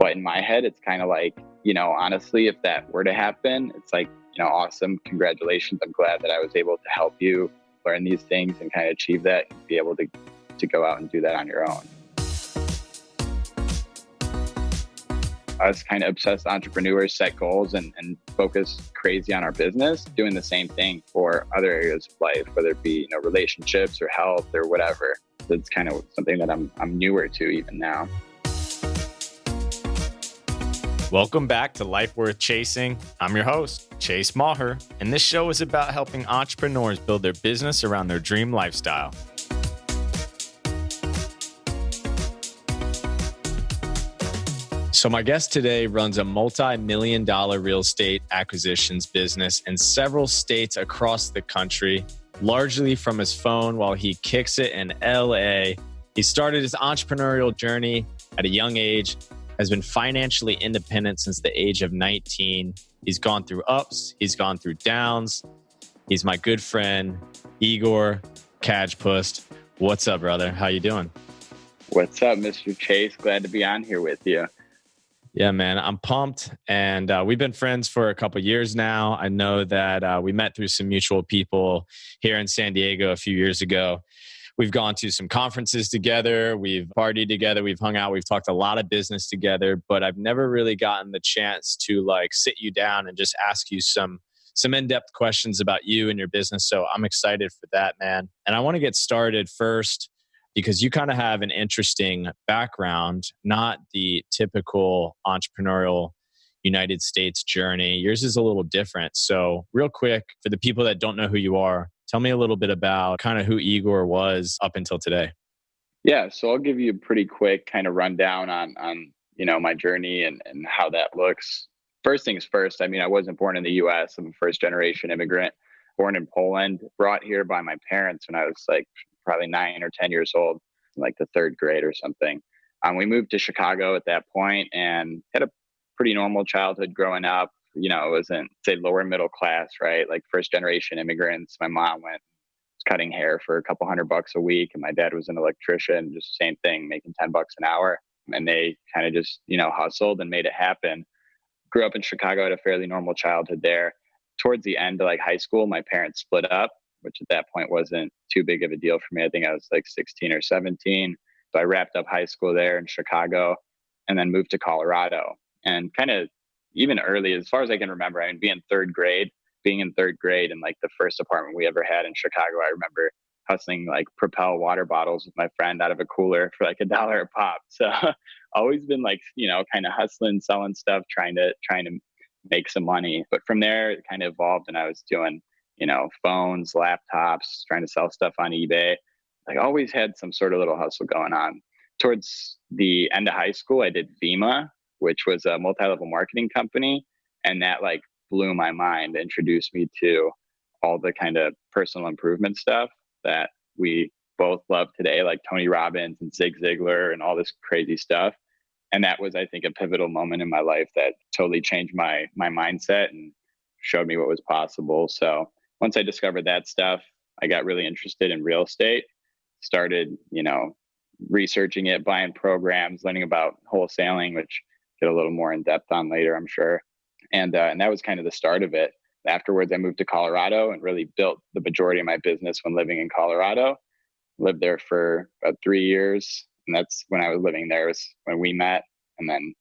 But in my head, it's kind of like, honestly, if that were to happen, it's like, awesome. Congratulations. I'm glad that I was able to help you learn these things and kind of achieve that and be able to go out and do that on your own. Us kind of obsessed entrepreneurs set goals and focus crazy on our business, doing the same thing for other areas of life, whether it be, relationships or health or whatever. So it's kind of something that I'm newer to even now. Welcome back to Life Worth Chasing. I'm your host, Chase Maher, and this show is about helping entrepreneurs build their business around their dream lifestyle. So my guest today runs a multi-million-dollar real estate acquisitions business in several states across the country, largely from his phone while he kicks it in LA. He started his entrepreneurial journey at a young age, has been financially independent since the age of 19. He's gone through ups, he's gone through downs. He's my good friend, Igor Kajpust. What's up, brother? How you doing? What's up, Mr. Chase? Glad to be on here with you. Yeah, man, I'm pumped. And we've been friends for a couple of years now. I know that we met through some mutual people here in San Diego a few years ago. We've gone to some conferences together. We've partied together. We've hung out. We've talked a lot of business together, but I've never really gotten the chance to sit you down and just ask you some in-depth questions about you and your business. So I'm excited for that, man. And I want to get started first because you kind of have an interesting background, not the typical entrepreneurial United States journey. Yours is a little different. So real quick, for the people that don't know who you are, tell me a little bit about kind of who Igor was up until today. Yeah, so I'll give you a pretty quick kind of rundown on my journey and how that looks. First things first, I wasn't born in the US. I'm a first generation immigrant, born in Poland, brought here by my parents when I was probably 9 or 10 years old, in the third grade or something. We moved to Chicago at that point and had a pretty normal childhood growing up. It wasn't, say, lower middle class, right? Like first generation immigrants. My mom was cutting hair for a couple $100 a week, and my dad was an electrician, just same thing, making $10 an hour. And they kind of just, hustled and made it happen. Grew up in Chicago, had a fairly normal childhood there. Towards the end of high school, my parents split up, which at that point wasn't too big of a deal for me. I think I was 16 or 17. So I wrapped up high school there in Chicago and then moved to Colorado. And kind of even early, as far as I can remember, being in third grade and the first apartment we ever had in Chicago, I remember hustling Propel water bottles with my friend out of a cooler for $1 a pop. So always been kind of hustling, selling stuff, trying to make some money. But from there, it kind of evolved and I was doing phones, laptops, trying to sell stuff on eBay. I always had some sort of little hustle going on. Towards the end of high school, I did Vima, which was a multi-level marketing company. And that blew my mind, introduced me to all the kind of personal improvement stuff that we both love today, like Tony Robbins and Zig Ziglar and all this crazy stuff. And that was, I think, a pivotal moment in my life that totally changed my mindset and showed me what was possible. So once I discovered that stuff, I got really interested in real estate, started, researching it, buying programs, learning about wholesaling, which get a little more in depth on later, I'm sure. And that was kind of the start of it. Afterwards, I moved to Colorado and really built the majority of my business when living in Colorado. Lived there for about 3 years. And that's when I was living there, was when we met. And then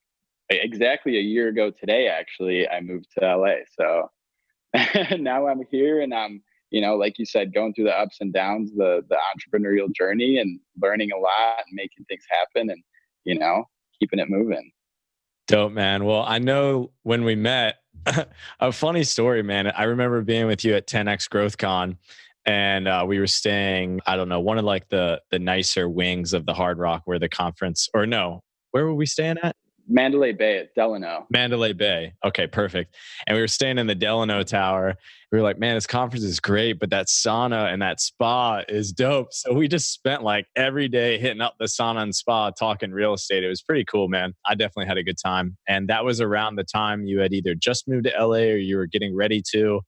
exactly a year ago today, actually, I moved to LA. So now I'm here and I'm, like you said, going through the ups and downs, the entrepreneurial journey and learning a lot and making things happen and, keeping it moving. Dope, man. Well, I know when we met, a funny story, man. I remember being with you at 10X GrowthCon and we were staying, I don't know, one of the nicer wings of the Hard Rock where the conference, or no, where were we staying at? Mandalay Bay at Delano. Mandalay Bay. Okay, perfect. And we were staying in the Delano Tower. We were like, man, this conference is great, but that sauna and that spa is dope. So we just spent every day hitting up the sauna and spa, talking real estate. It was pretty cool, man. I definitely had a good time. And that was around the time you had either just moved to LA or you were getting ready to.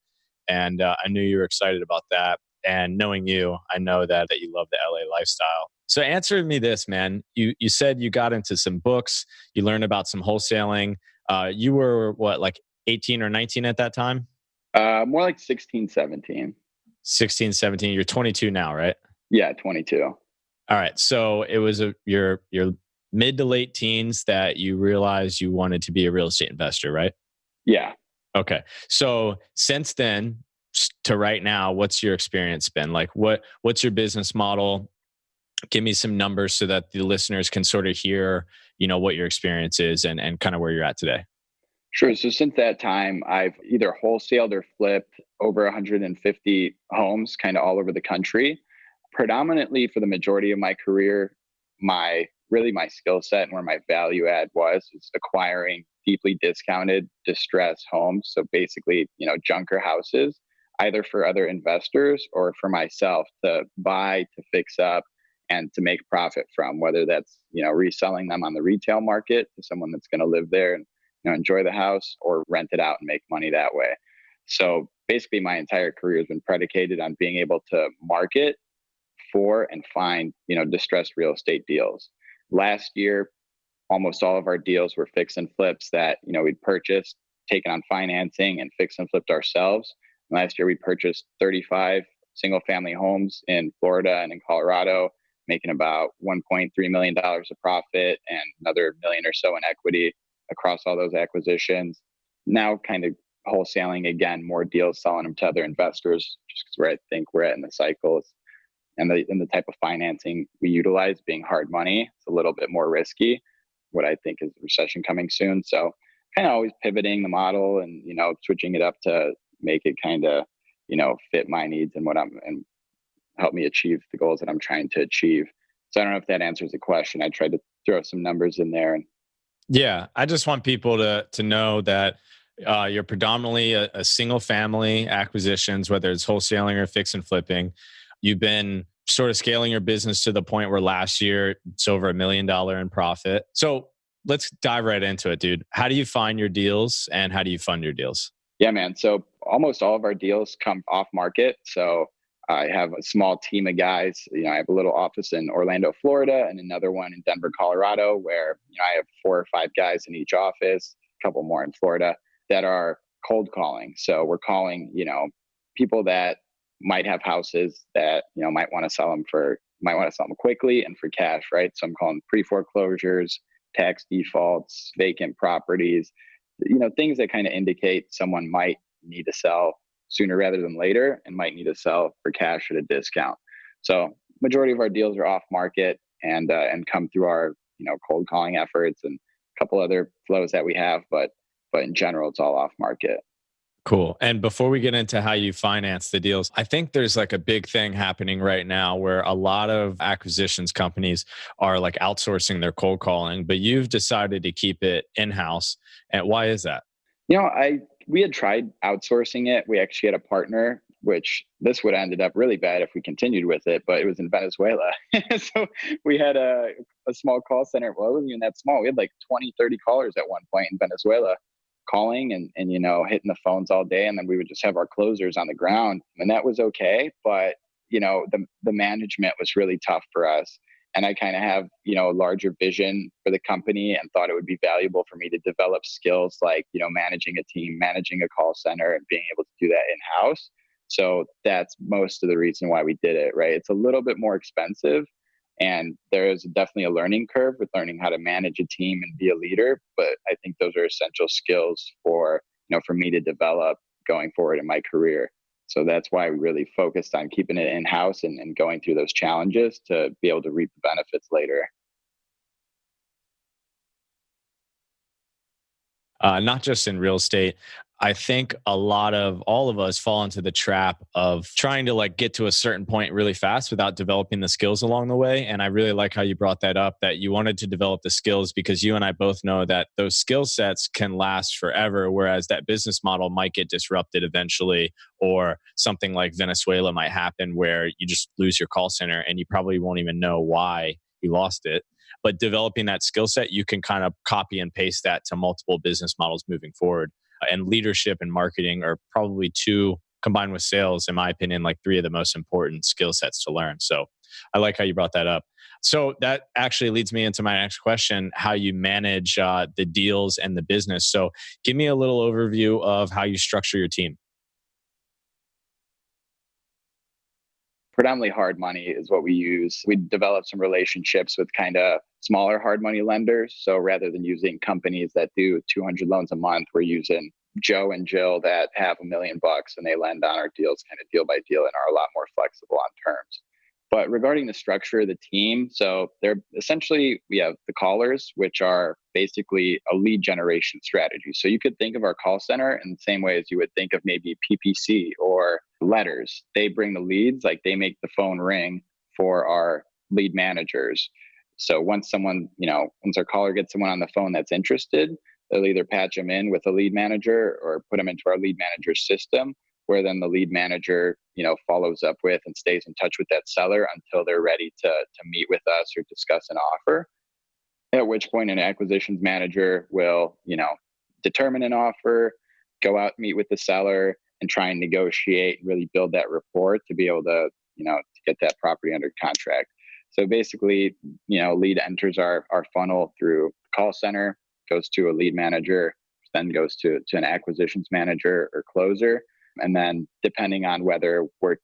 And I knew you were excited about that. And knowing you, I know that you love the LA lifestyle. So answer me this, man. You said you got into some books, you learned about some wholesaling. You were what, like 18 or 19 at that time? More like 16, 17. 16, 17. You're 22 now, right? Yeah, 22. All right. So it was your mid to late teens that you realized you wanted to be a real estate investor, right? Yeah. Okay. So since then to right now, what's your experience been? Like what's your business model? Give me some numbers so that the listeners can sort of hear, what your experience is and kind of where you're at today. Sure. So since that time, I've either wholesaled or flipped over 150 homes kind of all over the country. Predominantly for the majority of my career, my skill set and where my value add was acquiring deeply discounted distressed homes. So basically, junker houses, either for other investors or for myself to buy, to fix up, and to make profit from, whether that's, reselling them on the retail market to someone that's going to live there and enjoy the house, or rent it out and make money that way. So basically my entire career has been predicated on being able to market for and find, distressed real estate deals. Last year, almost all of our deals were fix and flips that, we'd purchased, taken on financing and fix and flipped ourselves. Last year we purchased 35 single family homes in Florida and in Colorado, making about $1.3 million of profit and another million or so in equity across all those acquisitions. Now kind of wholesaling again, more deals, selling them to other investors, just because where I think we're at in the cycles and the type of financing we utilize being hard money. It's a little bit more risky, what I think is recession coming soon. So kind of always pivoting the model and, switching it up to make it kind of, fit my needs and and help me achieve the goals that I'm trying to achieve. So I don't know if that answers the question. I tried to throw some numbers in there. Yeah, I just want people to know that you're predominantly a single family acquisitions, whether it's wholesaling or fix and flipping. You've been sort of scaling your business to the point where last year it's over $1 million in profit. So let's dive right into it, dude. How do you find your deals and how do you fund your deals? Yeah, man. So almost all of our deals come off market. So I have a small team of guys. I have a little office in Orlando, Florida, and another one in Denver, Colorado, where I have 4 or 5 guys in each office, a couple more in Florida, that are cold calling. So we're calling, people that might have houses that might want to sell them quickly and for cash, right? So I'm calling pre-foreclosures, tax defaults, vacant properties, things that kind of indicate someone might need to sell sooner rather than later and might need to sell for cash at a discount. So majority of our deals are off market and come through our cold calling efforts and a couple other flows that we have, but in general it's all off market. Cool. And before we get into how you finance the deals, I think there's like a big thing happening right now where a lot of acquisitions companies are like outsourcing their cold calling, but you've decided to keep it in-house. And why is that? We had tried outsourcing it. We actually had a partner, which this would have ended up really bad if we continued with it, but it was in Venezuela. So we had a small call center. Well, it wasn't even that small. We had like 20, 30 callers at one point in Venezuela calling and hitting the phones all day. And then we would just have our closers on the ground. And that was okay. But, the management was really tough for us. And I kind of have, a larger vision for the company and thought it would be valuable for me to develop skills like, managing a team, managing a call center and being able to do that in-house. So that's most of the reason why we did it, right? It's a little bit more expensive and there is definitely a learning curve with learning how to manage a team and be a leader. But I think those are essential skills for, for me to develop going forward in my career. So that's why we really focused on keeping it in-house and going through those challenges to be able to reap the benefits later. Not just in real estate. I think all of us fall into the trap of trying to like get to a certain point really fast without developing the skills along the way. And I really like how you brought that up, that you wanted to develop the skills because you and I both know that those skill sets can last forever, whereas that business model might get disrupted eventually, or something like Venezuela might happen where you just lose your call center and you probably won't even know why you lost it. But developing that skill set, you can kind of copy and paste that to multiple business models moving forward. And leadership and marketing are probably two, combined with sales, in my opinion, like 3 of the most important skill sets to learn. So I like how you brought that up. So that actually leads me into my next question, how you manage the deals and the business. So give me a little overview of how you structure your team. Predominantly hard money is what we use. We developed some relationships with kind of smaller hard money lenders. So rather than using companies that do 200 loans a month, we're using Joe and Jill that have $1 million and they lend on our deals kind of deal by deal and are a lot more flexible on terms. But regarding the structure of the team, so they're essentially, we have the callers, which are basically a lead generation strategy. So you could think of our call center in the same way as you would think of maybe PPC or letters. They bring the leads, like they make the phone ring for our lead managers. So once someone, once our caller gets someone on the phone that's interested, they'll either patch them in with a lead manager or put them into our lead manager system, where then the lead manager, follows up with and stays in touch with that seller until they're ready to meet with us or discuss an offer. At which point an acquisitions manager will, determine an offer, go out, meet with the seller and try and negotiate and really build that rapport to be able to, to get that property under contract. So basically, lead enters our funnel through the call center, goes to a lead manager, then goes to an acquisitions manager or closer. And then depending on whether we're,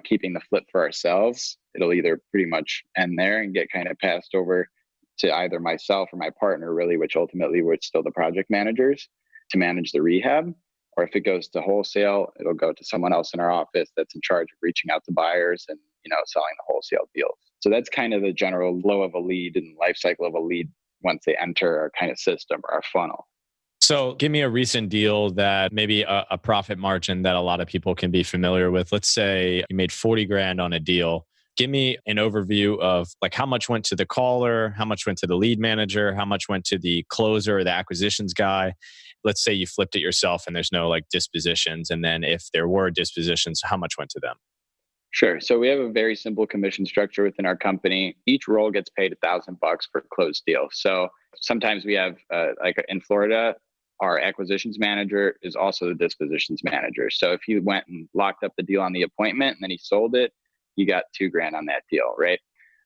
keeping the flip for ourselves, it'll either pretty much end there and get kind of passed over to either myself or my partner, really, which ultimately we're still the project managers to manage the rehab. Or if it goes to wholesale, it'll go to someone else in our office that's in charge of reaching out to buyers and, selling the wholesale deals. So that's kind of the general flow of a lead and life cycle of a lead once they enter our kind of system or our funnel. So give me a recent deal that maybe a profit margin that a lot of people can be familiar with. Let's say you made 40 grand on a deal. Give me an overview of like how much went to the caller, how much went to the lead manager, how much went to the closer or the acquisitions guy. Let's say you flipped it yourself and there's no like dispositions. And then if there were dispositions, how much went to them? Sure. So we have a very simple commission structure within our company. Each role gets paid $1,000 for a closed deal. So sometimes we have, like in Florida, our acquisitions manager is also the dispositions manager. So if you went and locked up the deal on the appointment and then he sold it, you got $2,000 on that deal, right?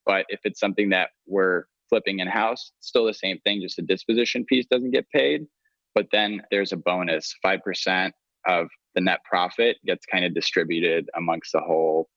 But if it's something that we're flipping in house, still the same thing, just the disposition piece doesn't get paid. But then there's a bonus, 5% of the net profit gets kind of distributed amongst the whole,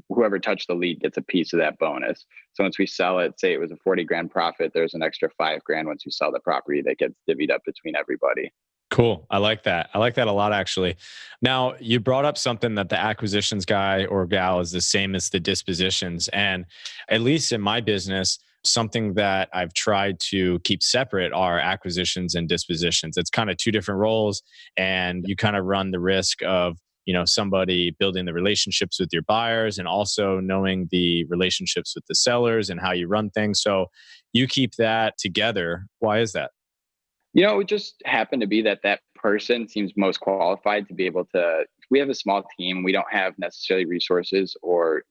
whoever touched the lead gets a piece of that bonus. So once we sell it, say it was a 40 grand profit, there's an extra 5,000 once you sell the property that gets divvied up between everybody. Cool. I like that. I like that a lot, actually. Now, you brought up something that the acquisitions guy or gal is the same as the dispositions. And at least in my business, something that I've tried to keep separate are acquisitions and dispositions. It's kind of two different roles, and you kind of run the risk of somebody building the relationships with your buyers and also knowing the relationships with the sellers and how you run things. So you keep that together. Why is that? It just happened to be that person seems most qualified to be able to. We have a small team. We don't have necessarily resources or,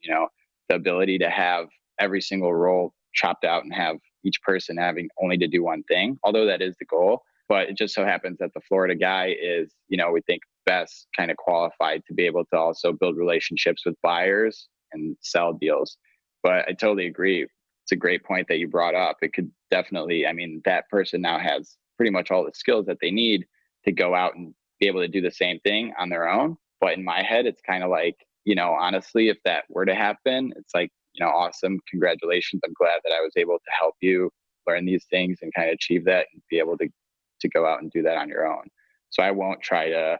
the ability to have every single role chopped out and have each person having only to do one thing, although that is the goal. But it just so happens that the Florida guy is, we think best kind of qualified to be able to also build relationships with buyers and sell deals. But I totally agree. It's a great point that you brought up. It could definitely, that person now has pretty much all the skills that they need to go out and be able to do the same thing on their own. But in my head, it's kind of like, honestly, if that were to happen, it's like, awesome. Congratulations. I'm glad that I was able to help you learn these things and kind of achieve that and be able to go out and do that on your own. So I won't try to,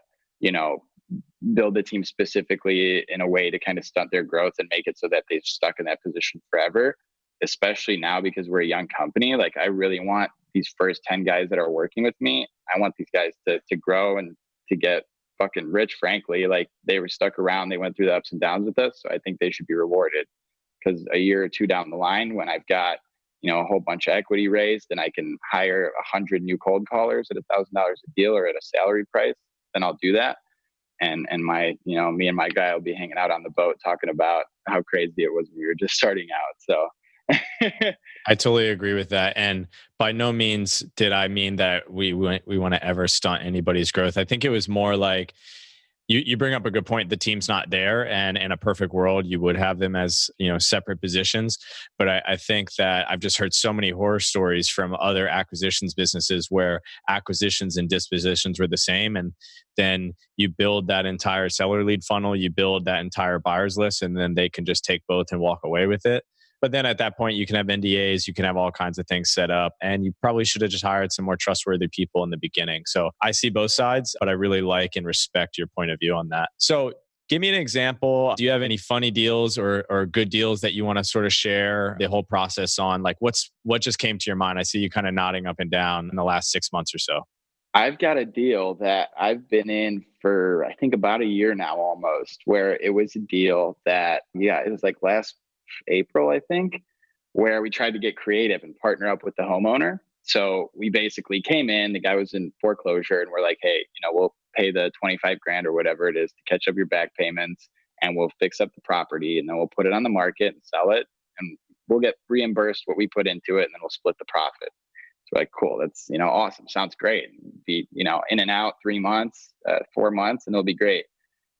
build the team specifically in a way to kind of stunt their growth and make it so that they're stuck in that position forever, especially now because we're a young company. Like I really want these first 10 guys that are working with me. I want these guys to grow and to get fucking rich, frankly. Like they were stuck around, they went through the ups and downs with us. So I think they should be rewarded, because a year or two down the line, when I've got, a whole bunch of equity raised and I can hire 100 new cold callers at $1,000 a deal or at a salary price, then I'll do that. And my, me and my guy will be hanging out on the boat talking about how crazy it was when we were just starting out. So I totally agree with that. And by no means did I mean that we want to ever stunt anybody's growth. I think it was more like You bring up a good point. The team's not there, and in a perfect world, you would have them as separate positions. But I think that I've just heard so many horror stories from other acquisitions businesses where acquisitions and dispositions were the same, and then you build that entire seller lead funnel, you build that entire buyers list, and then they can just take both and walk away with it. But then at that point, you can have NDAs, you can have all kinds of things set up, and you probably should have just hired some more trustworthy people in the beginning. So I see both sides, but I really like and respect your point of view on that. So give me an example. Do you have any funny deals or good deals that you want to sort of share the whole process on? Like what just came to your mind? I see you kind of nodding up and down in the last 6 months or so. I've got a deal that I've been in for, I think, about a year now almost, where it was a deal that, yeah, it was like last April, I think, where we tried to get creative and partner up with the homeowner. So we basically came in, the guy was in foreclosure, and we're like, hey, we'll pay the 25 grand or whatever it is to catch up your back payments, and we'll fix up the property, and then we'll put it on the market and sell it, and we'll get reimbursed what we put into it, and then we'll split the profit. So we're like, cool, that's awesome, sounds great. Be in and out 3 months, 4 months, and it'll be great.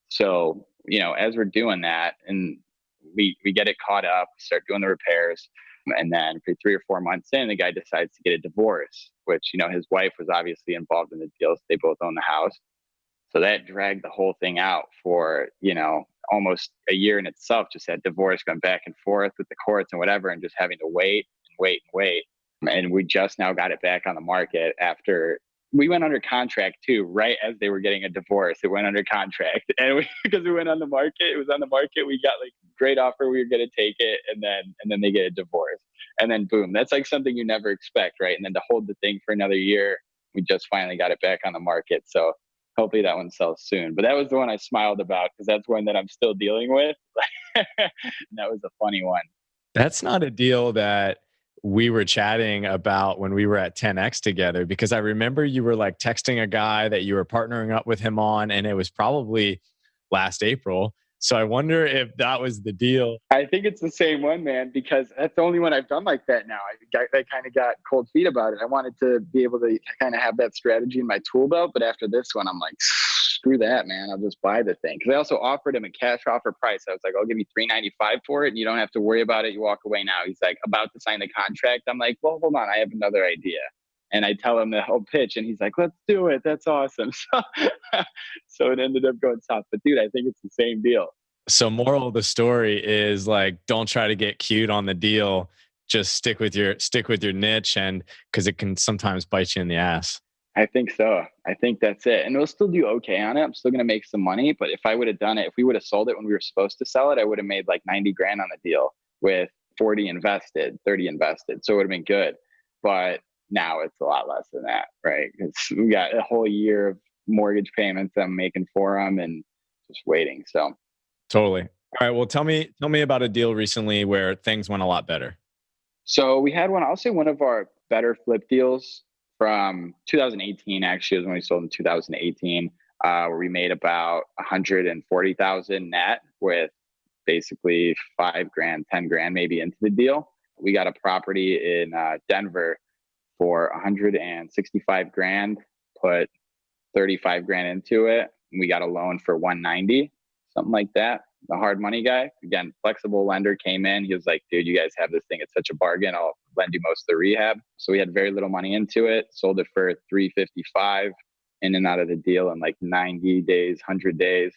So as we're doing that, and we get it caught up, start doing the repairs, and then for 3 or 4 months in, the guy decides to get a divorce, which his wife was obviously involved in the deal, so they both own the house. So that dragged the whole thing out for almost a year in itself. Just had divorce going back and forth with the courts and whatever, and just having to wait and wait and wait. And we just now got it back on the market after we went under contract too, right as they were getting a divorce. It went under contract, and because we went on the market, it was on the market. We got like great offer, we were going to take it, and then they get a divorce, and then boom, that's like something you never expect, right? And then to hold the thing for another year, we just finally got it back on the market. So hopefully that one sells soon. But that was the one I smiled about because that's one that I'm still dealing with. That was a funny one. That's not a deal that we were chatting about when we were at 10X together, because I remember you were like texting a guy that you were partnering up with him on, and it was probably last April. So I wonder if that was the deal. I think it's the same one, man, because that's the only one I've done like that now. I kind of got cold feet about it. I wanted to be able to kind of have that strategy in my tool belt. But after this one, I'm like, screw that, man. I'll just buy the thing. Because I also offered him a cash offer price. I was like, I'll give you $395 for it, and you don't have to worry about it. You walk away now. He's like, about to sign the contract. I'm like, well, hold on. I have another idea. And I tell him the whole pitch, and he's like, let's do it. That's awesome. So it ended up going south. But dude, I think it's the same deal. So moral of the story is like, don't try to get cute on the deal. Just stick with your niche, and because it can sometimes bite you in the ass. I think so. I think that's it. And we'll still do okay on it. I'm still going to make some money. But if I would have done it, if we would have sold it when we were supposed to sell it, I would have made like 90 grand on the deal with 40 invested, 30 invested. So it would have been good. But now it's a lot less than that, right? Because we got a whole year of mortgage payments I'm making for them and just waiting. So totally. All right. Well, tell me about a deal recently where things went a lot better. So we had one, I'll say one of our better flip deals from 2018, actually, was when we sold in 2018, where we made about 140,000 net with basically 5 grand, 10 grand maybe into the deal. We got a property in Denver for 165 grand, put 35 grand into it. And we got a loan for 190, something like that. The hard money guy, again, flexible lender, came in. He was like, dude, you guys have this thing. It's such a bargain. I'll lend you most of the rehab. So we had very little money into it, sold it for 355 in and out of the deal in like 90 days, 100 days,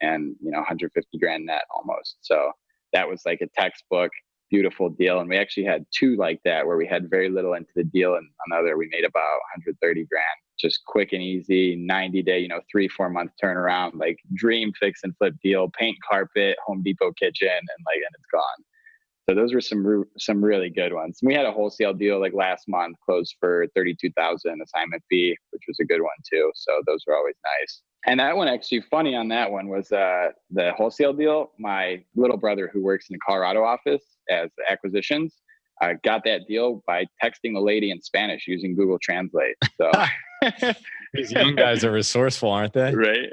and 150 grand net almost. So that was like a textbook, beautiful deal. And we actually had two like that where we had very little into the deal, and another we made about 130 grand. Just quick and easy, 90-day, 3-4 month turnaround, like dream fix and flip deal, paint carpet, Home Depot kitchen, and it's gone. So those were some really good ones. We had a wholesale deal like last month, closed for 32,000 assignment fee, which was a good one too. So those were always nice. And that one, actually funny on that one, was the wholesale deal. My little brother, who works in the Colorado office as acquisitions, got that deal by texting the lady in Spanish using Google Translate. So these young guys are resourceful, aren't they? Right.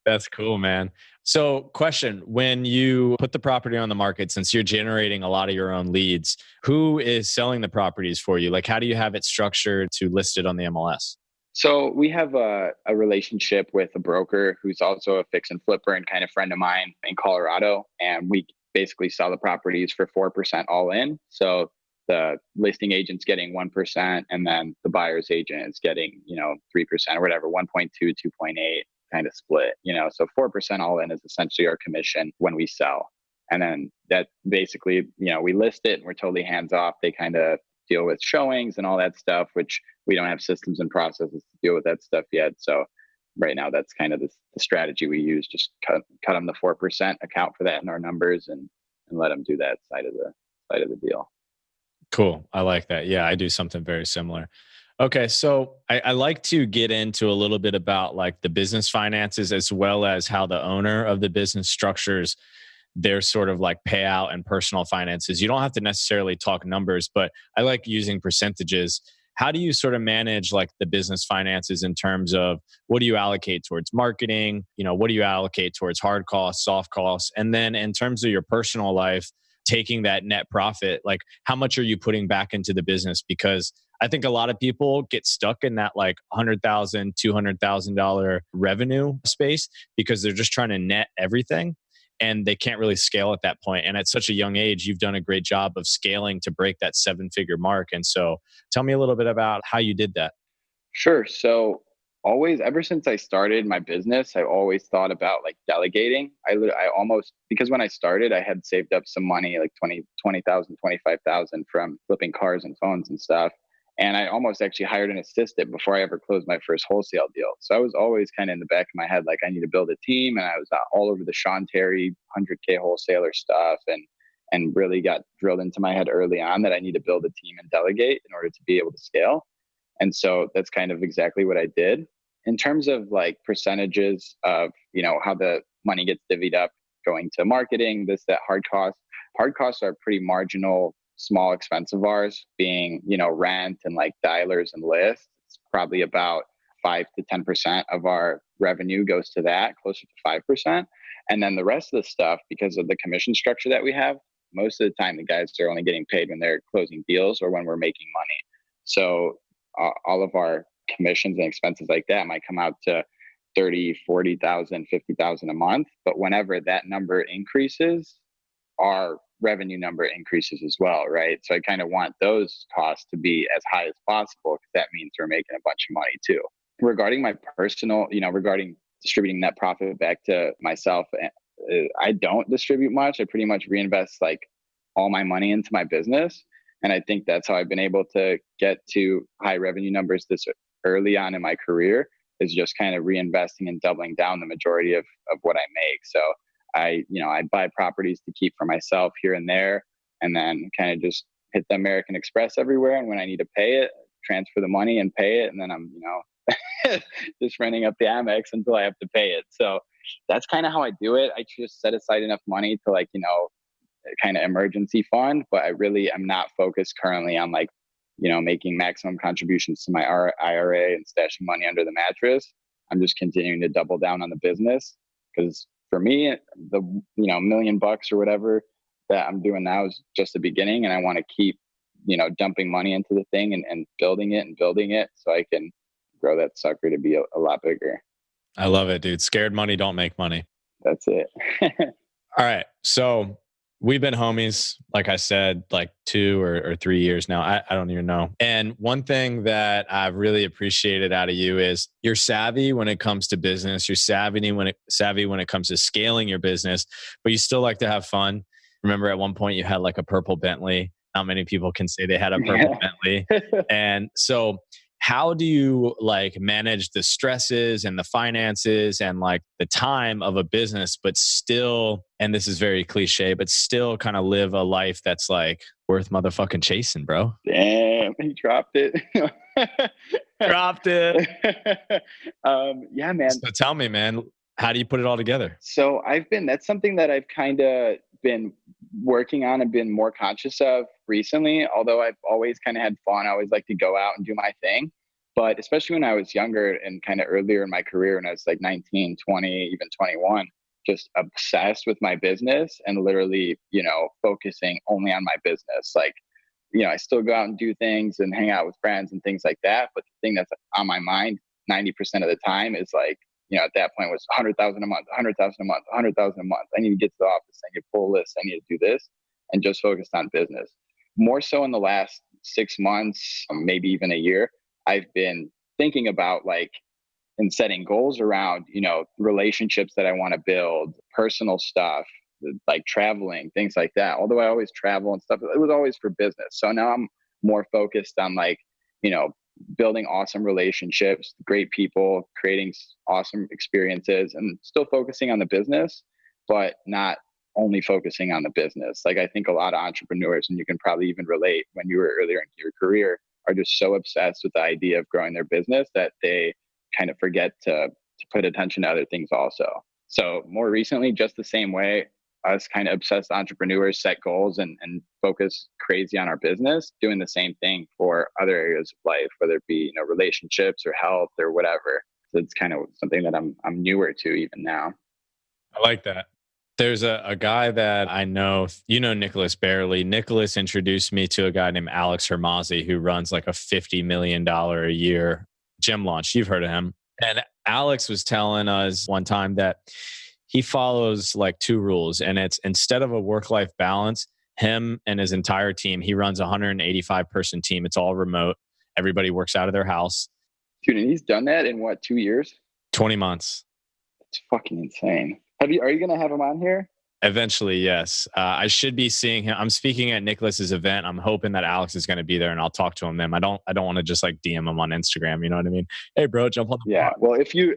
That's cool, man. So question, when you put the property on the market, since you're generating a lot of your own leads, who is selling the properties for you? Like, how do you have it structured to list it on the MLS? So we have a relationship with a broker who's also a fix and flipper and kind of friend of mine in Colorado. And we basically sell the properties for 4% all in. So the listing agent's getting 1%, and then the buyer's agent is getting, 3% or whatever, 1.2, 2.8 kind of split, so 4% all in is essentially our commission when we sell. And then that basically, we list it and we're totally hands off. They kind of deal with showings and all that stuff, which we don't have systems and processes to deal with that stuff yet. So right now, that's kind of the strategy we use. Just cut them the 4%, account for that in our numbers, and let them do that side of the deal. Cool. I like that. Yeah, I do something very similar. Okay, so I like to get into a little bit about like the business finances as well as how the owner of the business structures their sort of like payout and personal finances. You don't have to necessarily talk numbers, but I like using percentages. How do you sort of manage like the business finances in terms of what do you allocate towards marketing? What do you allocate towards hard costs, soft costs? And then in terms of your personal life, taking that net profit, like how much are you putting back into the business? Because I think a lot of people get stuck in that like $100,000, $200,000 revenue space because they're just trying to net everything and they can't really scale at that point. And at such a young age, you've done a great job of scaling to break that 7-figure mark. And so tell me a little bit about how you did that. Sure. So always, ever since I started my business, I always thought about like delegating. I almost, because when I started, I had saved up some money, like 20,000, 25,000 from flipping cars and phones and stuff. And I almost actually hired an assistant before I ever closed my first wholesale deal. So I was always kind of in the back of my head, like I need to build a team. And I was all over the Sean Terry 100K wholesaler stuff, and really got drilled into my head early on that I need to build a team and delegate in order to be able to scale. And so that's kind of exactly what I did. In terms of like percentages of, how the money gets divvied up going to marketing, this, that, hard costs are pretty marginal, small expense of ours, being, rent and like dialers and lists. It's probably about 5 to 10% of our revenue goes to that, closer to 5%. And then the rest of the stuff, because of the commission structure that we have, most of the time the guys are only getting paid when they're closing deals or when we're making money. So all of our commissions and expenses like that might come out to 30, 40,000, 50,000 a month. But whenever that number increases, our revenue number increases as well, right? So I kind of want those costs to be as high as possible because that means we're making a bunch of money too. Regarding my personal, regarding distributing net profit back to myself, I don't distribute much. I pretty much reinvest like all my money into my business. And I think that's how I've been able to get to high revenue numbers this early on in my career, is just kind of reinvesting and doubling down the majority of what I make. So I buy properties to keep for myself here and there, and then kind of just hit the American Express everywhere. And when I need to pay it, transfer the money and pay it. And then I'm, just running up the Amex until I have to pay it. So that's kind of how I do it. I just set aside enough money to like, kind of emergency fund, but I really am not focused currently on like, making maximum contributions to my IRA and stashing money under the mattress. I'm just continuing to double down on the business, because for me, the $1,000,000 or whatever that I'm doing now is just the beginning, and I want to keep dumping money into the thing and building it so I can grow that sucker to be a lot bigger. I love it, dude. Scared money don't make money. That's it. All right. So we've been homies, like I said, like 2 or 3 years now. I don't even know. And one thing that I've really appreciated out of you is you're savvy when it comes to business. You're savvy when it comes to scaling your business, but you still like to have fun. Remember at one point you had like a purple Bentley. Not many people can say they had a purple Bentley. And so how do you like manage the stresses and the finances and like the time of a business, but still, and this is very cliche, but still kind of live a life that's like worth motherfucking chasing, bro? Damn, he dropped it. Dropped it. Yeah, man. So tell me, man, how do you put it all together? So that's something that I've kind of been working on and been more conscious of recently, although I've always kind of had fun. I always like to go out and do my thing. But especially when I was younger and kind of earlier in my career, when I was like 19, 20, even 21, just obsessed with my business and literally, focusing only on my business. Like, I still go out and do things and hang out with friends and things like that. But the thing that's on my mind 90% of the time is like, at that point was 100,000 a month, 100,000 a month, 100,000 a month. I need to get to the office. I need to pull this. I need to do this, and just focused on business. More so in the last 6 months, maybe even a year, I've been thinking about like, and setting goals around, relationships that I want to build, personal stuff, like traveling, things like that. Although I always travel and stuff, it was always for business. So now I'm more focused on like, building awesome relationships, great people, creating awesome experiences, and still focusing on the business, but not only focusing on the business. Like I think a lot of entrepreneurs, and you can probably even relate when you were earlier in your career, are just so obsessed with the idea of growing their business that they kind of forget to put attention to other things also. So more recently, just the same way, us kind of obsessed entrepreneurs set goals and focus crazy on our business, doing the same thing for other areas of life, whether it be, relationships or health or whatever. So it's kind of something that I'm newer to even now. I like that. There's a guy that I know, Nicholas Barely. Nicholas introduced me to a guy named Alex Hermazi, who runs like a $50 million a year gym launch. You've heard of him. And Alex was telling us one time that he follows like 2 rules, and it's instead of a work-life balance, him and his entire team, he runs a 185 person team. It's all remote. Everybody works out of their house. Dude, and he's done that in what, 2 years? 20 months. It's fucking insane. Are you going to have him on here? Eventually, yes. I should be seeing him. I'm speaking at Nicholas's event. I'm hoping that Alex is going to be there, and I'll talk to him then. I don't want to just like DM him on Instagram. You know what I mean? Hey, bro, jump on the Yeah. pod. Well, if you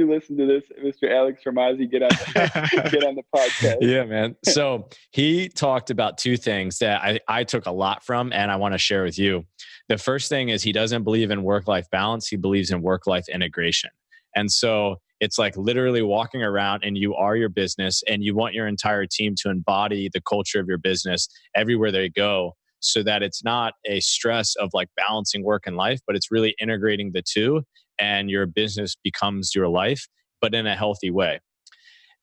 listen to this, Mr. Alex Hermazi, get on the podcast. Yeah, man. So he talked about 2 things that I took a lot from, and I want to share with you. The first thing is he doesn't believe in work-life balance. He believes in work-life integration. And so it's like literally walking around and you are your business, and you want your entire team to embody the culture of your business everywhere they go, so that it's not a stress of like balancing work and life, but it's really integrating the 2, and your business becomes your life, but in a healthy way.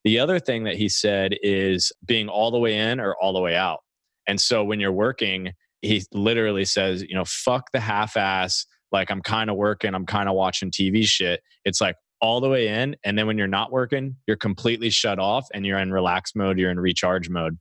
The other thing that he said is being all the way in or all the way out. And so when you're working, he literally says, fuck the half-ass, like I'm kind of working, I'm kind of watching TV shit. It's like all the way in. And then when you're not working, you're completely shut off and you're in relax mode, you're in recharge mode.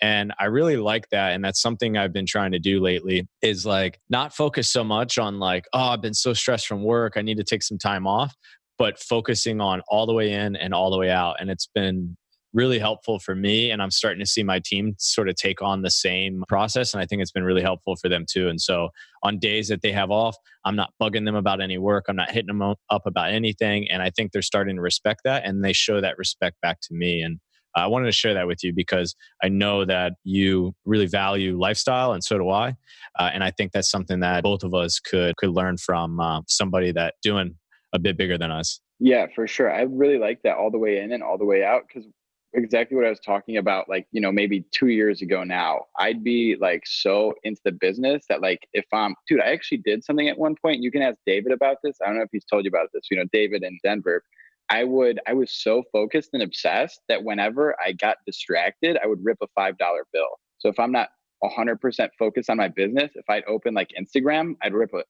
And I really like that. And that's something I've been trying to do lately, is like not focus so much on like, oh, I've been so stressed from work, I need to take some time off, but focusing on all the way in and all the way out. And it's been really helpful for me. And I'm starting to see my team sort of take on the same process. And I think it's been really helpful for them too. And so on days that they have off, I'm not bugging them about any work. I'm not hitting them up about anything. And I think they're starting to respect that, and they show that respect back to me. And I wanted to share that with you because I know that you really value lifestyle, and so do I. And I think that's something that both of us could learn from somebody that doing a bit bigger than us. Yeah, for sure. I really like that all the way in and all the way out, because exactly what I was talking about, like, maybe 2 years ago now, I'd be like so into the business that like, if dude, I actually did something at one point. You can ask David about this. I don't know if he's told you about this, David in Denver. I was so focused and obsessed that whenever I got distracted, I would rip a $5 bill. So if I'm not 100% focused on my business, if I'd open like Instagram, I'd rip a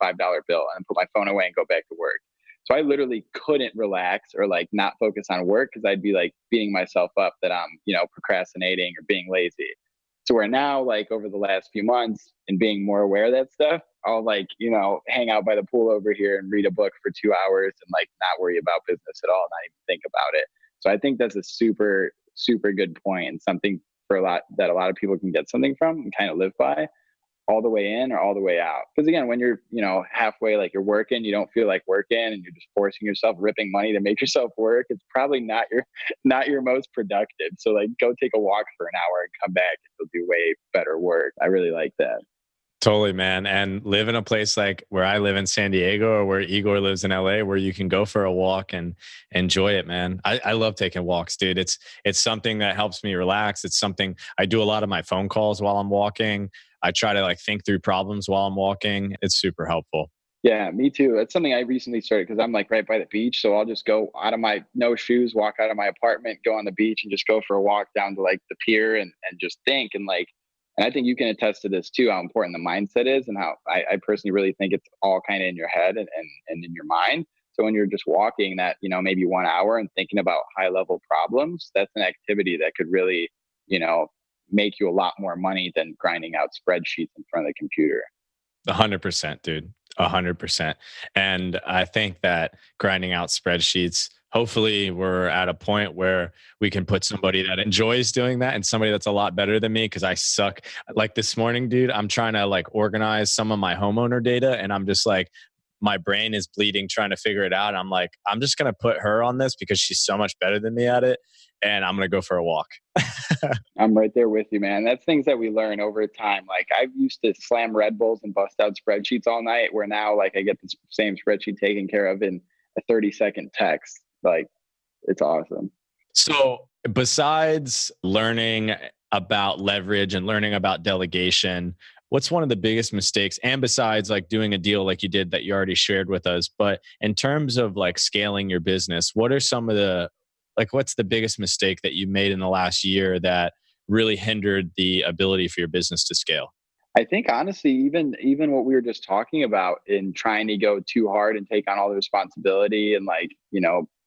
$5 bill and put my phone away and go back to work. So I literally couldn't relax or like not focus on work, because I'd be like beating myself up that I'm, procrastinating or being lazy. So where now, like over the last few months and being more aware of that stuff, I'll like, hang out by the pool over here and read a book for 2 hours and like not worry about business at all, not even think about it. So I think that's a super, super good point, and something for a lot of people can get something from and kind of live by. All the way in or all the way out. Because again, when you're, halfway, like you're working, you don't feel like working and you're just forcing yourself, ripping money to make yourself work, it's probably not your most productive. So like go take a walk for an hour and come back and you'll do way better work. I really like that. Totally, man. And live in a place like where I live in San Diego, or where Igor lives in LA, where you can go for a walk and enjoy it, man. I love taking walks, dude. It's something that helps me relax. It's something I do a lot of my phone calls while I'm walking. I try to like think through problems while I'm walking. It's super helpful. Yeah, me too. That's something I recently started, because I'm like right by the beach. So I'll just go out of my no shoes, walk out of my apartment, go on the beach and just go for a walk down to like the pier and just think. And like, And I think you can attest to this too, how important the mindset is, and how I personally really think it's all kind of in your head and in your mind. So when you're just walking that, maybe 1 hour and thinking about high level problems, that's an activity that could really, you know, make you a lot more money than grinding out spreadsheets in front of the computer. 100%, dude. 100%. And I think that grinding out spreadsheets, hopefully we're at a point where we can put somebody that enjoys doing that and somebody that's a lot better than me, because I suck. Like this morning, dude, I'm trying to like organize some of my homeowner data, and I'm just like, my brain is bleeding trying to figure it out. And I'm like, I'm just going to put her on this because she's so much better than me at it. And I'm going to go for a walk. I'm right there with you, man. That's things that we learn over time. Like I used to slam Red Bulls and bust out spreadsheets all night, where now like I get the same spreadsheet taken care of in a 30-second text. Like it's awesome. So, besides learning about leverage and learning about delegation, what's one of the biggest mistakes? And besides like doing a deal like you did that you already shared with us, but in terms of like scaling your business, what are some of the, like, what's the biggest mistake that you made in the last year that really hindered the ability for your business to scale? I think honestly, even what we were just talking about in trying to go too hard and take on all the responsibility and like,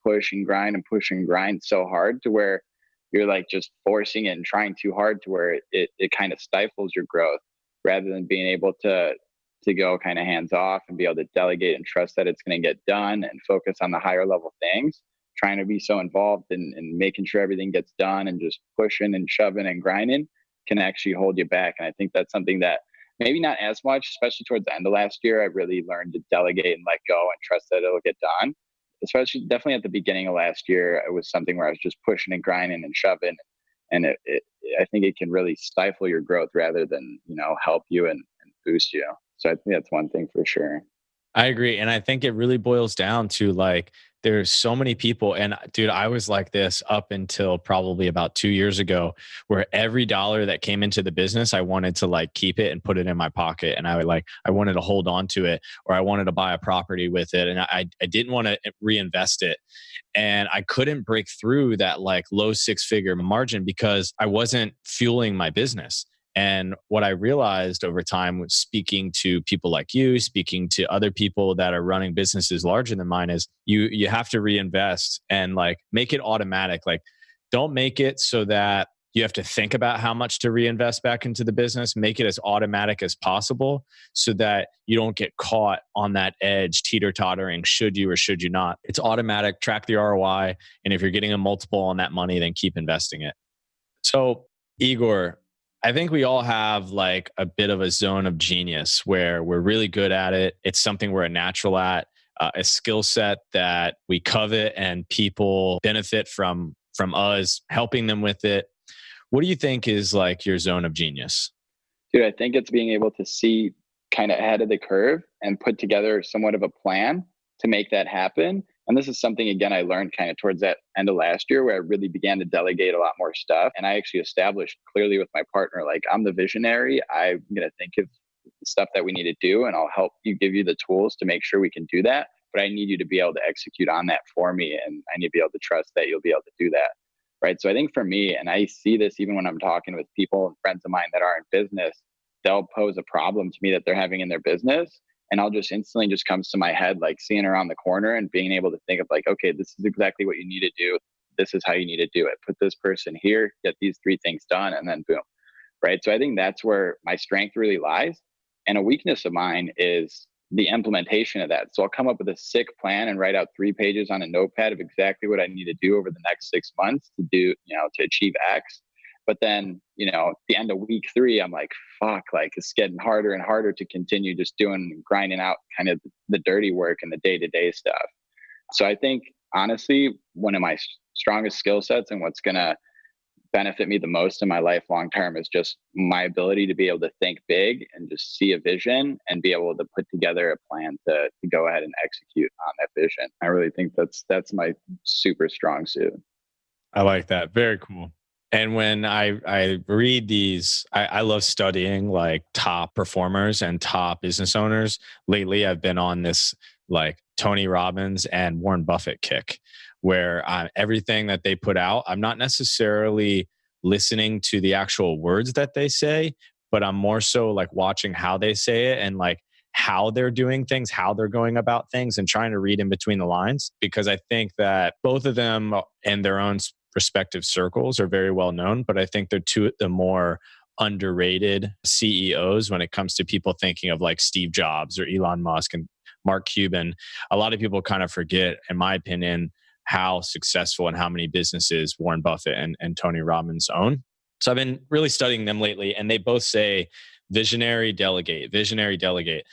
push and grind so hard to where you're like just forcing it and trying too hard to where it kind of stifles your growth, rather than being able to go kind of hands off and be able to delegate and trust that it's going to get done and focus on the higher level things. Trying to be so involved in making sure everything gets done and just pushing and shoving and grinding can actually hold you back. And I think that's something that maybe not as much, especially towards the end of last year, I really learned to delegate and let go and trust that it'll get done. Especially definitely at the beginning of last year, it was something where I was just pushing and grinding and shoving. And I think it can really stifle your growth rather than, help you and boost you. So I think that's one thing for sure. I agree. And I think it really boils down to like, there's so many people. And dude, I was like this up until probably about 2 years ago, where every dollar that came into the business, I wanted to like keep it and put it in my pocket. And I wanted to hold on to it, or I wanted to buy a property with it. And I didn't want to reinvest it. And I couldn't break through that like low 6-figure margin because I wasn't fueling my business. And what I realized over time was speaking to people like you, speaking to other people that are running businesses larger than mine, is you have to reinvest and like make it automatic. Like don't make it so that you have to think about how much to reinvest back into the business. Make it as automatic as possible so that you don't get caught on that edge, teeter-tottering, should you or should you not. It's automatic, track the ROI. And if you're getting a multiple on that money, then keep investing it. So Igor, I think we all have like a bit of a zone of genius where we're really good at it. It's something we're a natural at, a skill set that we covet and people benefit from us helping them with it. What do you think is like your zone of genius? Dude, I think it's being able to see kind of ahead of the curve and put together somewhat of a plan to make that happen. And this is something, again, I learned kind of towards that end of last year, where I really began to delegate a lot more stuff. And I actually established clearly with my partner, like, I'm the visionary. I'm going to think of the stuff that we need to do, and I'll help you, give you the tools to make sure we can do that. But I need you to be able to execute on that for me. And I need to be able to trust that you'll be able to do that. Right. So I think for me, and I see this even when I'm talking with people and friends of mine that are in business, they'll pose a problem to me that they're having in their business. And I'll just instantly just comes to my head, like seeing around the corner and being able to think of like, okay, this is exactly what you need to do. This is how you need to do it. Put this person here, get these 3 things done, and then boom. Right. So I think that's where my strength really lies. And a weakness of mine is the implementation of that. So I'll come up with a sick plan and write out 3 pages on a notepad of exactly what I need to do over the next 6 months to do, to achieve X. But then, at the end of week 3, I'm like, fuck, like it's getting harder and harder to continue just grinding out kind of the dirty work and the day-to-day stuff. So I think honestly, one of my strongest skill sets and what's going to benefit me the most in my life long term is just my ability to be able to think big and just see a vision and be able to put together a plan to go ahead and execute on that vision. I really think that's my super strong suit. I like that. Very cool. And when I read these, I love studying like top performers and top business owners. Lately, I've been on this like Tony Robbins and Warren Buffett kick, where everything that they put out, I'm not necessarily listening to the actual words that they say, but I'm more so like watching how they say it and like how they're doing things, how they're going about things, and trying to read in between the lines. Because I think that both of them in their own respective circles are very well known, but I think they're two of the more underrated CEOs when it comes to people thinking of like Steve Jobs or Elon Musk and Mark Cuban. A lot of people kind of forget, in my opinion, how successful and how many businesses Warren Buffett and Tony Robbins own. So I've been really studying them lately, and they both say visionary, delegate, visionary, delegate.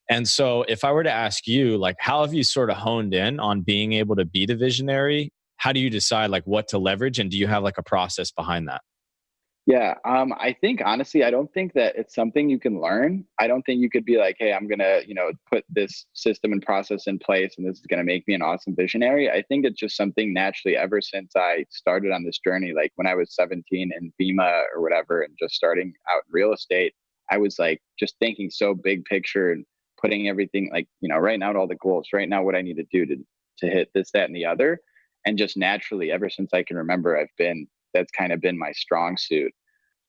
And so if I were to ask you, like, how have you sort of honed in on being able to be the visionary? How do you decide like what to leverage? And do you have like a process behind that? Yeah, I think honestly, I don't think that it's something you can learn. I don't think you could be like, hey, I'm gonna, put this system and process in place and this is gonna make me an awesome visionary. I think it's just something naturally ever since I started on this journey, like when I was 17 in FEMA or whatever, and just starting out in real estate, I was like just thinking so big picture and putting everything like, writing out all the goals, right now what I need to do to hit this, that, and the other. And just naturally, ever since I can remember, that's kind of been my strong suit.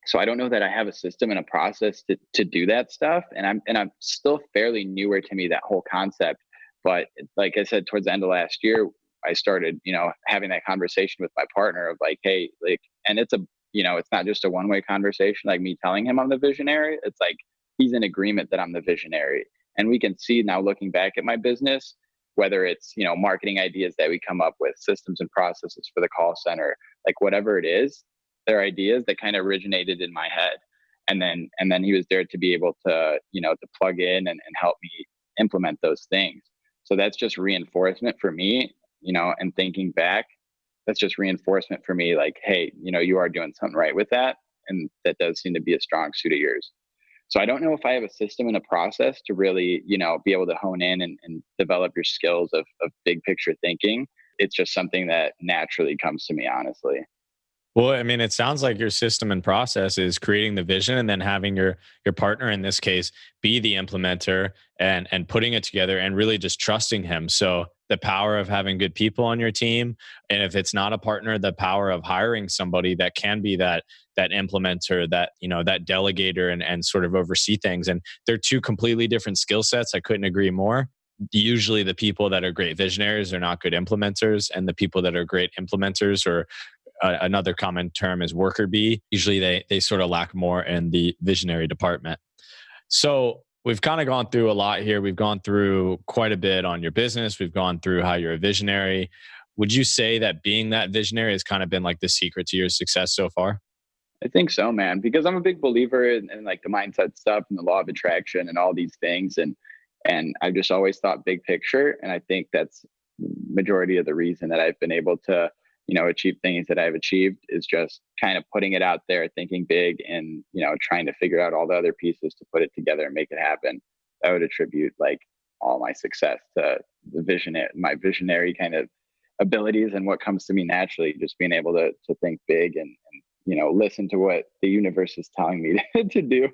So I don't know that I have a system and a process to do that stuff. And I'm still fairly newer to me, that whole concept. But like I said, towards the end of last year, I started, having that conversation with my partner of like, hey, like, and it's not just a one-way conversation, like me telling him I'm the visionary. It's like he's in agreement that I'm the visionary. And we can see now, looking back at my business, whether it's, marketing ideas that we come up with, systems and processes for the call center, like whatever it is, they're ideas that kind of originated in my head. And then he was there to be able to, to plug in and help me implement those things. So that's just reinforcement for me, and thinking back, that's just reinforcement for me, like, hey, you are doing something right with that. And that does seem to be a strong suit of yours. So I don't know if I have a system and a process to really, be able to hone in and develop your skills of big picture thinking. It's just something that naturally comes to me, honestly. Well, I mean, it sounds like your system and process is creating the vision and then having your partner in this case be the implementer and putting it together and really just trusting him. So the power of having good people on your team, and if it's not a partner, the power of hiring somebody that can be that implementer, that delegator and sort of oversee things. And they're two completely different skill sets. I couldn't agree more. Usually the people that are great visionaries are not good implementers, and the people that are great implementers or another common term is worker bee. Usually they sort of lack more in the visionary department. So we've kind of gone through a lot here. We've gone through quite a bit on your business. We've gone through how you're a visionary. Would you say that being that visionary has kind of been like the secret to your success so far? I think so, man, because I'm a big believer in like the mindset stuff and the law of attraction and all these things. And I've just always thought big picture. And I think that's majority of the reason that I've been able to, achieve things that I've achieved, is just kind of putting it out there, thinking big, and, trying to figure out all the other pieces to put it together and make it happen. I would attribute like all my success to my visionary kind of abilities and what comes to me naturally, just being able to think big and listen to what the universe is telling me to do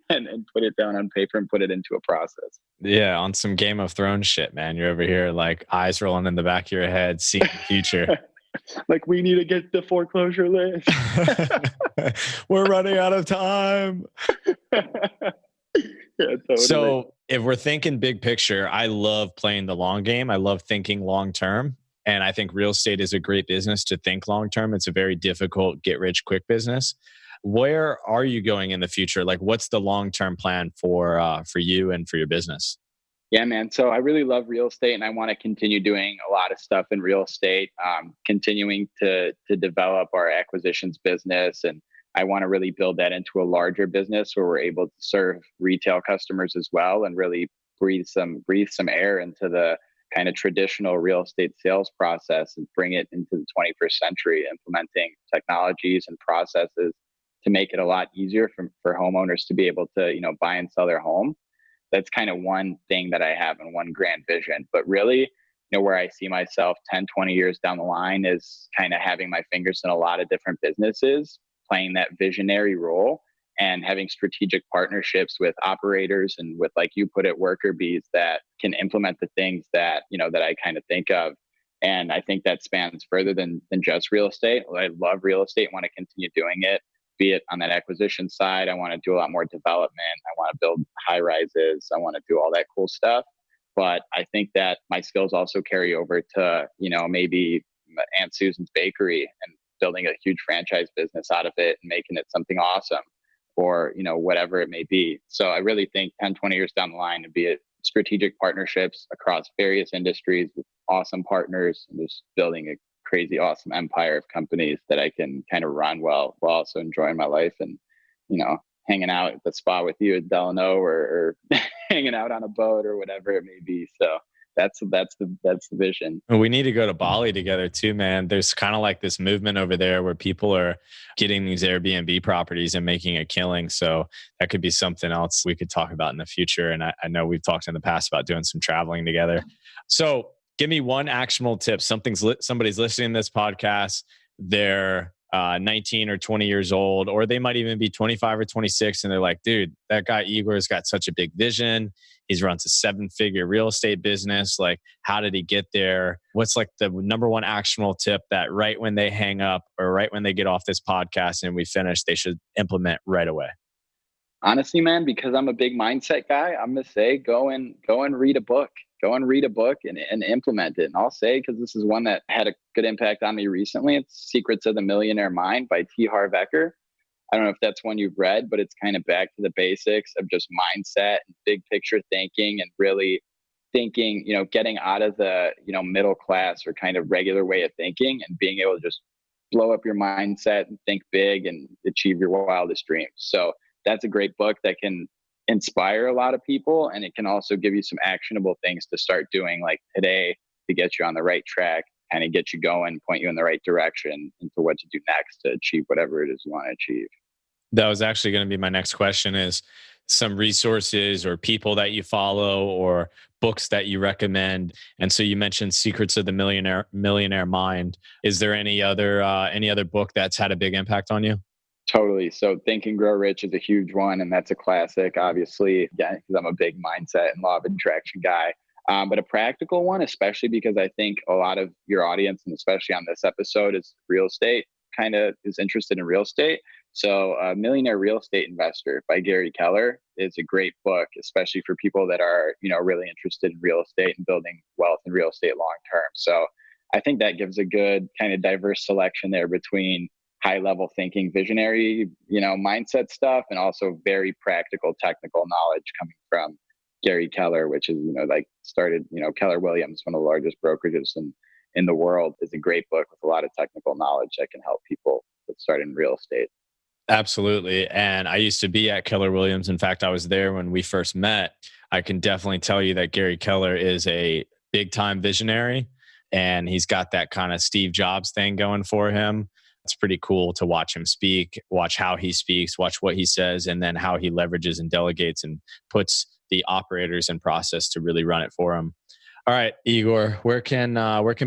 and put it down on paper and put it into a process. Yeah, on some Game of Thrones shit, man. You're over here like eyes rolling in the back of your head, seeing the future. Like, we need to get the foreclosure list. We're running out of time. Yeah, totally. So if we're thinking big picture, I love playing the long game. I love thinking long term. And I think real estate is a great business to think long term. It's a very difficult get rich quick business. Where are you going in the future? Like, what's the long term plan for you and for your business? Yeah, man. So I really love real estate, and I want to continue doing a lot of stuff in real estate, continuing to develop our acquisitions business. And I want to really build that into a larger business where we're able to serve retail customers as well, and really breathe some air into the kind of traditional real estate sales process and bring it into the 21st century, implementing technologies and processes to make it a lot easier for homeowners to be able to, buy and sell their home. That's kind of one thing that I have and one grand vision. But really, where I see myself 10, 20 years down the line is kind of having my fingers in a lot of different businesses, playing that visionary role and having strategic partnerships with operators and with, like you put it, worker bees that can implement the things that, that I kind of think of. And I think that spans further than just real estate. I love real estate, want to continue doing it. be it on that acquisition side. I want to do a lot more development. I want to build high rises. I want to do all that cool stuff. But I think that my skills also carry over to, maybe Aunt Susan's Bakery and building a huge franchise business out of it and making it something awesome, or, whatever it may be. So I really think 10, 20 years down the line, to be it strategic partnerships across various industries with awesome partners and just building a crazy, awesome empire of companies that I can kind of run well while also enjoying my life and, hanging out at the spa with you at Delano or hanging out on a boat or whatever it may be. So that's the vision. We need to go to Bali together too, man. There's kind of like this movement over there where people are getting these Airbnb properties and making a killing. So that could be something else we could talk about in the future. And I know we've talked in the past about doing some traveling together. So give me one actionable tip. Somebody's listening to this podcast. They're 19 or 20 years old, or they might even be 25 or 26. And they're like, dude, that guy Igor's got such a big vision. He runs a 7-figure real estate business. Like, how did he get there? What's like the number one actionable tip that right when they hang up or right when they get off this podcast and we finish, they should implement right away? Honestly, man, because I'm a big mindset guy, I'm going to say, go and read a book. Go and read a book and implement it. And I'll say, because this is one that had a good impact on me recently, it's Secrets of the Millionaire Mind by T. Harv Eker. I don't know if that's one you've read, but it's kind of back to the basics of just mindset and big picture thinking and really thinking, getting out of the, middle class or kind of regular way of thinking and being able to just blow up your mindset and think big and achieve your wildest dreams. So that's a great book that can inspire a lot of people, and it can also give you some actionable things to start doing like today to get you on the right track, kind of get you going, point you in the right direction into what to do next to achieve whatever it is you want to achieve. That was actually going to be my next question, is some resources or people that you follow or books that you recommend. And so you mentioned Secrets of the Millionaire Mind. Is there any other book that's had a big impact on you? Totally. So Think and Grow Rich is a huge one, and that's a classic, obviously, again, because I'm a big mindset and law of attraction guy. But a practical one, especially because I think a lot of your audience, and especially on this episode, is real estate, kind of is interested in real estate. So Millionaire Real Estate Investor by Gary Keller is a great book, especially for people that are, really interested in real estate and building wealth in real estate long term. So I think that gives a good kind of diverse selection there between high level thinking, visionary, mindset stuff, and also very practical technical knowledge coming from Gary Keller, which is, started, Keller Williams, one of the largest brokerages in the world, is a great book with a lot of technical knowledge that can help people that start in real estate. Absolutely. And I used to be at Keller Williams. In fact, I was there when we first met. I can definitely tell you that Gary Keller is a big time visionary, and he's got that kind of Steve Jobs thing going for him. It's pretty cool to watch him speak, watch how he speaks, watch what he says, and then how he leverages and delegates and puts the operators in process to really run it for him. All right, Igor, where can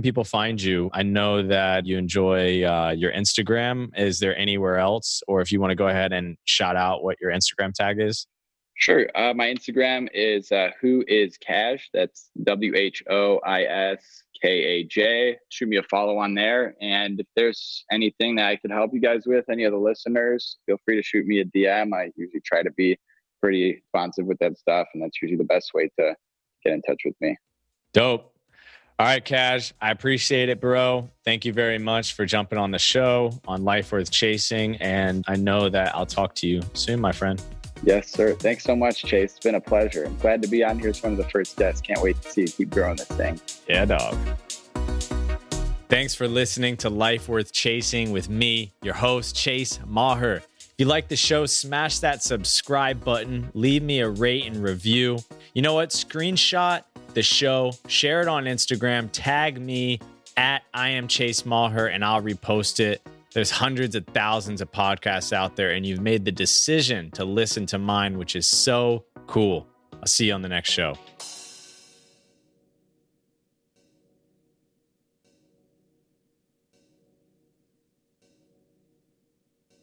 people find you? I know that you enjoy your Instagram. Is there anywhere else? Or if you want to go ahead and shout out what your Instagram tag is? Sure. My Instagram is Who Is Cash. That's WHOISKAJ. Shoot me a follow on there. And if there's anything that I could help you guys with, any of the listeners, feel free to shoot me a DM. I usually try to be pretty responsive with that stuff, and that's usually the best way to get in touch with me. Dope. All right, Kaj, I appreciate it, bro. Thank you very much for jumping on the show on Life Worth Chasing. And I know that I'll talk to you soon, my friend. Yes, sir. Thanks so much, Chase. It's been a pleasure. I'm glad to be on here as one of the first guests. Can't wait to see you keep growing this thing. Yeah, dog. Thanks for listening to Life Worth Chasing with me, your host, Chase Maher. If you like the show, smash that subscribe button. Leave me a rate and review. You know what? Screenshot the show, share it on Instagram, tag me at I am Chase Maher, and I'll repost it. There's hundreds of thousands of podcasts out there, and you've made the decision to listen to mine, which is so cool. I'll see you on the next show.